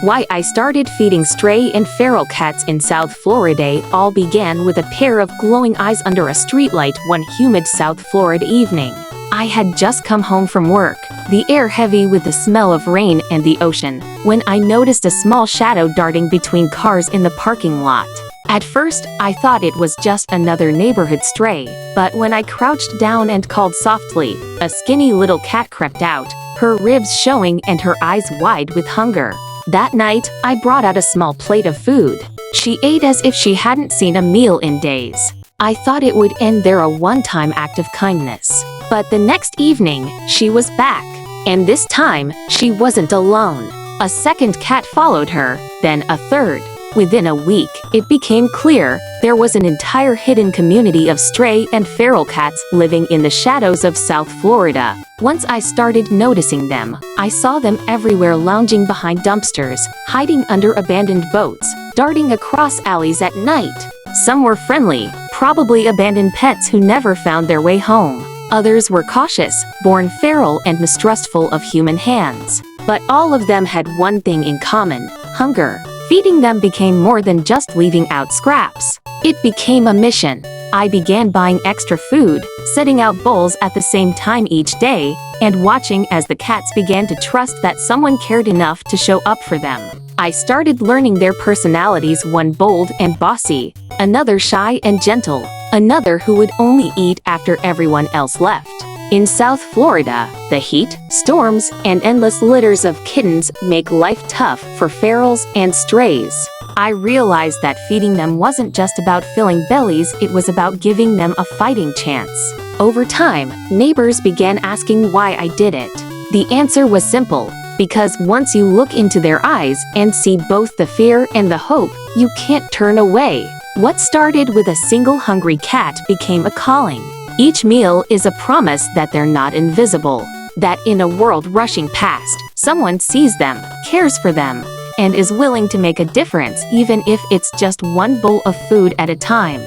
Why I started feeding stray and feral cats in South Florida all began with a pair of glowing eyes under a streetlight one humid South Florida evening. I had just come home from work, the air heavy with the smell of rain and the ocean, when I noticed a small shadow darting between cars in the parking lot. At first, I thought it was just another neighborhood stray, but when I crouched down and called softly, a skinny little cat crept out, her ribs showing and her eyes wide with hunger. That night, I brought out a small plate of food. She ate as if she hadn't seen a meal in days. I thought it would end there, a one-time act of kindness. But the next evening, she was back. And this time, she wasn't alone. A second cat followed her, then a third. Within a week, it became clear there was an entire hidden community of stray and feral cats living in the shadows of South Florida. Once I started noticing them, I saw them everywhere, lounging behind dumpsters, hiding under abandoned boats, darting across alleys at night. Some were friendly, probably abandoned pets who never found their way home. Others were cautious, born feral and mistrustful of human hands. But all of them had one thing in common: hunger. Feeding them became more than just leaving out scraps. It became a mission. I began buying extra food, setting out bowls at the same time each day, and watching as the cats began to trust that someone cared enough to show up for them. I started learning their personalities, one bold and bossy, another shy and gentle, another who would only eat after everyone else left. In South Florida, the heat, storms, and endless litters of kittens make life tough for ferals and strays. I realized that feeding them wasn't just about filling bellies, it was about giving them a fighting chance. Over time, neighbors began asking why I did it. The answer was simple: because once you look into their eyes and see both the fear and the hope, you can't turn away. What started with a single hungry cat became a calling. Each meal is a promise that they're not invisible, that in a world rushing past, someone sees them, cares for them, and is willing to make a difference, even if it's just one bowl of food at a time.